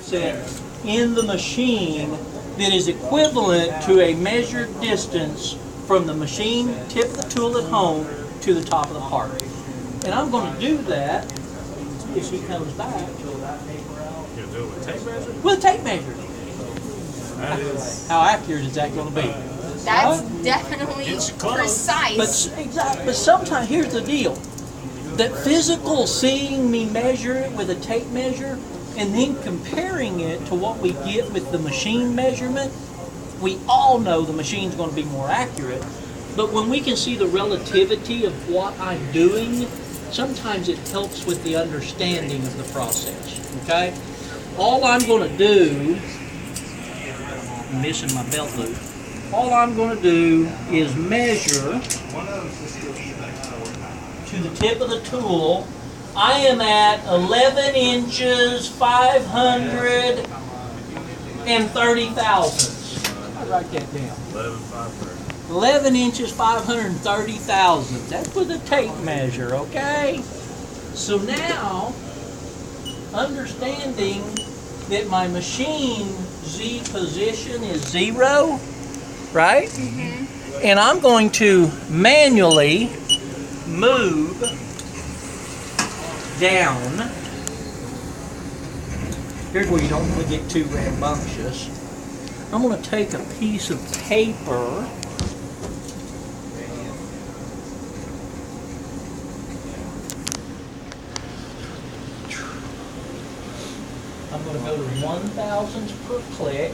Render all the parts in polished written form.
offset in the machine that is equivalent to a measured distance from the machine tip of the tool at home to the top of the part. And I'm going to do that if he comes back. You'll do it with tape measure? With a tape measure. That is. How accurate is that going to be? That's definitely precise. But sometimes, here's the deal. That physical seeing me measure it with a tape measure and then comparing it to what we get with the machine measurement, we all know the machine's going to be more accurate. But when we can see the relativity of what I'm doing, sometimes it helps with the understanding of the process, okay? All I'm going to do, I'm missing my belt loop, all I'm going to do is measure to the tip of the tool. I am at 11 inches, 530 thousandths. I write that down. 11 inches, 530 thousandths. That's with a tape measure, okay? So now, understanding that my machine Z position is 0, right? Mm-hmm. And I'm going to manually move down. Here's where you don't want to get too rambunctious. I'm going to take a piece of paper. I'm going to go to 1,000ths per click.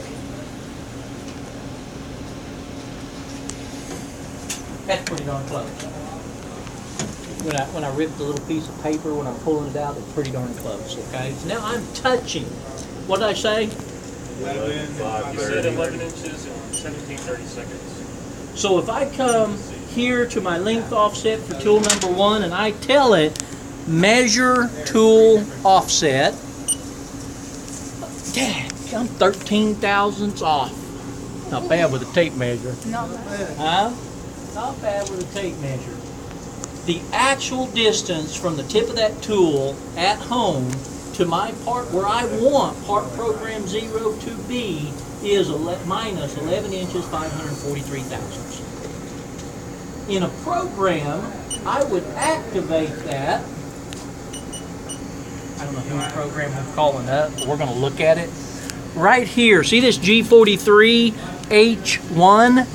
That's pretty darn close. When I rip the little piece of paper, when I'm pulling it out, it's pretty darn close, okay? So now I'm touching. What did I say? 11, you said 11 inches and 1730 seconds. So if I come here to my length offset for tool number 1 and I tell it, measure tool offset, dang, I'm 13 thousandths off. Not bad with a tape measure. Not bad. Huh? Not bad with a tape measure. The actual distance from the tip of that tool at home to my part where I want part program 0 to be is minus 11 inches, 543 thousandths. In a program, I would activate that. I don't know whose program we're calling up, but we're going to look at it. Right here, see this G43H1?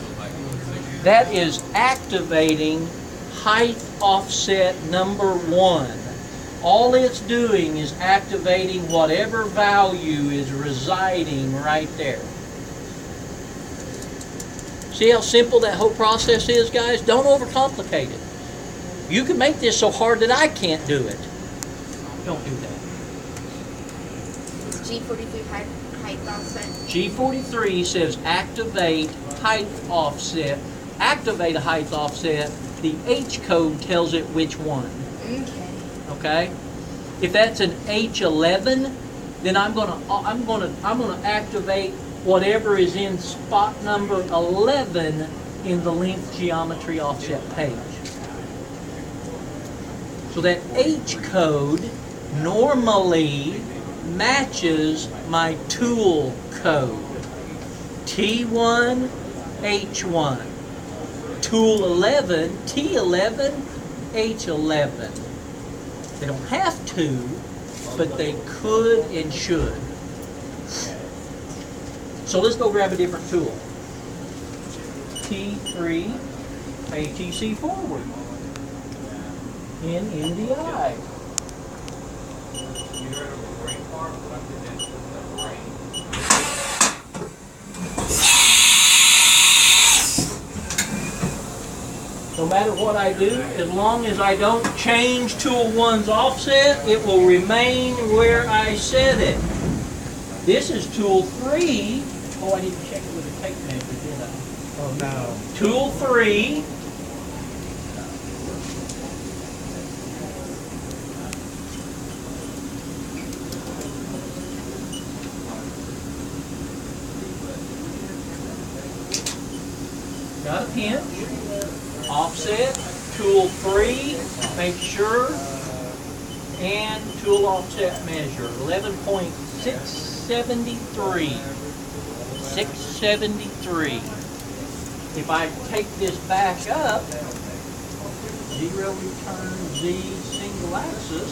That is activating height offset number 1. All it's doing is activating whatever value is residing right there. See how simple that whole process is, guys? Don't overcomplicate it. You can make this so hard that I can't do it. Don't do that. It's G43 height offset. G43 says activate height offset. Activate a height offset. The H code tells it which one. Okay. If that's an H11, then I'm gonna activate whatever is in spot number 11 in the length geometry offset page. So that H code normally matches my tool code. T1, H1. Tool 11, T11, H11. They don't have to, but they could and should. So let's go grab a different tool. T3, ATC forward. In NDI. No matter what I do, as long as I don't change tool 1's offset, it will remain where I set it. This is tool 3. Oh, I didn't check it with a tape measure, did I? Oh no. Tool 3. Got a pinch. Offset, tool 3, make sure, and tool offset measure, 11.6. 673. 673. If I take this back up, 0 return Z single axis.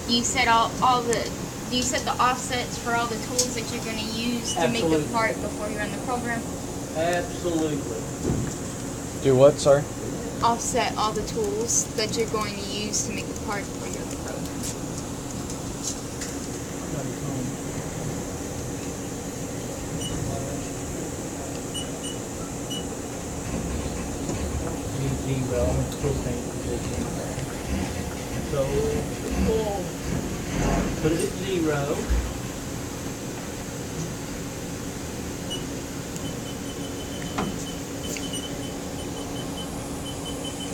You said you set the offsets for all the tools that you're going to use to make Absolutely. the part before you run the program? Absolutely. Do what, sorry? Offset all the tools that you're going to use to make the part before you run the program. Zero, so put it at 0.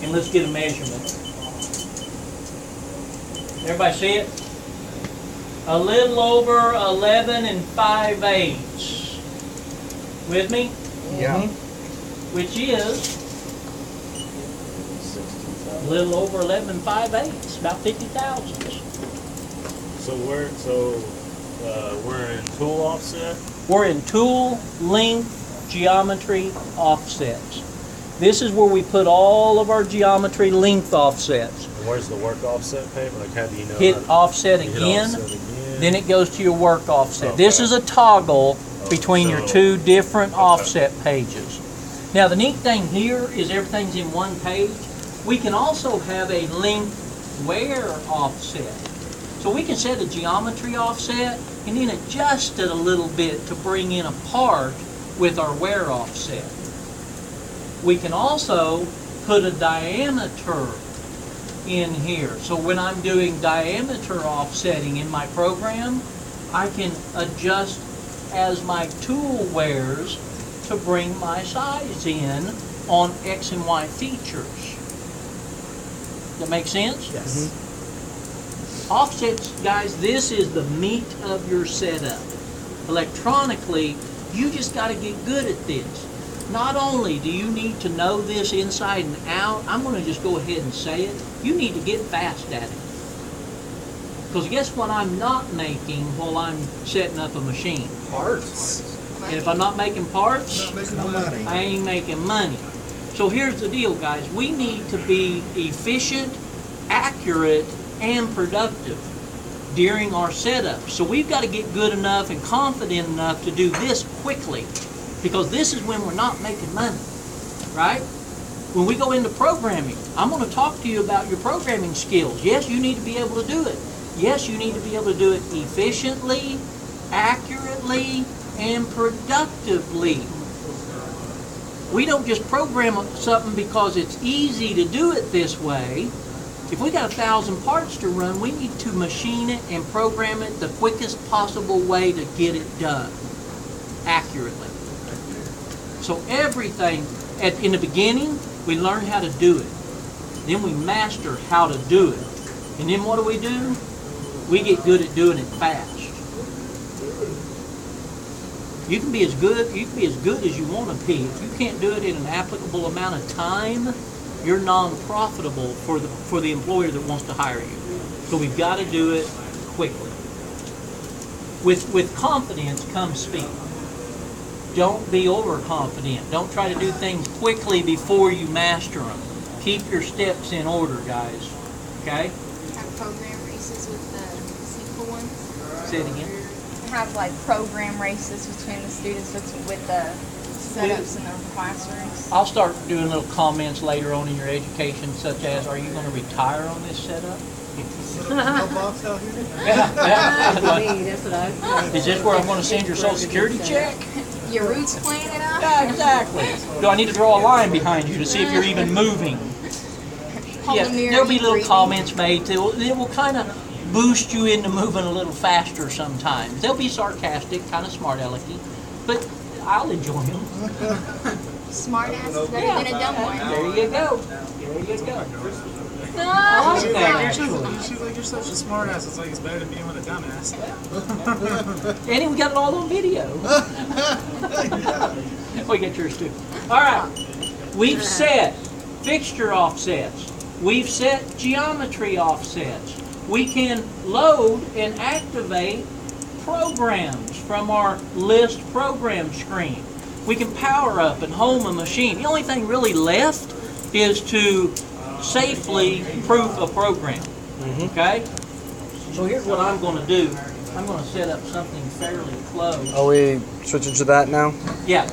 And let's get a measurement. Everybody see it? A little over 11 5/8. With me? Yeah. Which is a little over 11 5/8, about 50 thousandths. So we're in tool offset. We're in tool, length, geometry, offsets. This is where we put all of our geometry length offsets. And where's the work offset paper? Like how do you know? Hit offset You hit again, offset again. then it goes to your work offset. Okay. This is a toggle between your so- two different Okay. offset pages. Now the neat thing here is everything's in one page. We can also have a length wear offset. So we can set a geometry offset and then adjust it a little bit to bring in a part with our wear offset. We can also put a diameter in here. So when I'm doing diameter offsetting in my program, I can adjust as my tool wears to bring my size in on X and Y features. That make sense? Yes. Offsets, guys, this is the meat of your setup. Electronically, you just got to get good at this. Not only do you need to know this inside and out, I'm going to just go ahead and say it, you need to get fast at it. Because guess what I'm not making while I'm setting up a machine? Parts. And if I'm not making parts, Not making no money. I ain't making money. So here's the deal, guys. We need to be efficient, accurate, and productive during our setup. So we've got to get good enough and confident enough to do this quickly, because this is when we're not making money, right? When we go into programming, I'm going to talk to you about your programming skills. Yes, you need to be able to do it. Yes, you need to be able to do it efficiently, accurately, and productively. We don't just program something because it's easy to do it this way. If we got 1,000 parts to run, we need to machine it and program it the quickest possible way to get it done accurately. So everything, in the beginning, we learn how to do it. Then we master how to do it. And then what do? We get good at doing it fast. You can be as good as you want to be. If you can't do it in an applicable amount of time, you're non-profitable for the employer that wants to hire you. So we've got to do it quickly. With confidence comes speed. Don't be overconfident. Don't try to do things quickly before you master them. Keep your steps in order, guys. Okay? Have program races with the SQL ones. Say it again. Have like program races between the students with the setups in their classrooms. I'll start doing little comments later on in your education, such as, are you going to retire on this setup? Mailbox out here? That's what I was Is this where I'm going to send your social security check? Your roots planted out. Yeah, exactly. Do I need to draw a line behind you to see if you're even moving? Hold Yeah, the mirror, there'll be keep little breathing. comments made that will kind of boost you into moving a little faster sometimes. They'll be sarcastic, kind of smart alecky, but I'll enjoy them. Smart ass is better than a dumb one. There you go. There you go. I No. like that, You're actually. like you're such a smart ass. It's like it's better than being with a dumbass. And we got it all on video. We got yours too. All right. We've set fixture offsets. We've set geometry offsets. We can load and activate programs from our list program screen. We can power up and home a machine. The only thing really left is to safely proof a program. Okay? So here's what I'm going to do. I'm going to set up something fairly close. Are we switching to that now? Yeah.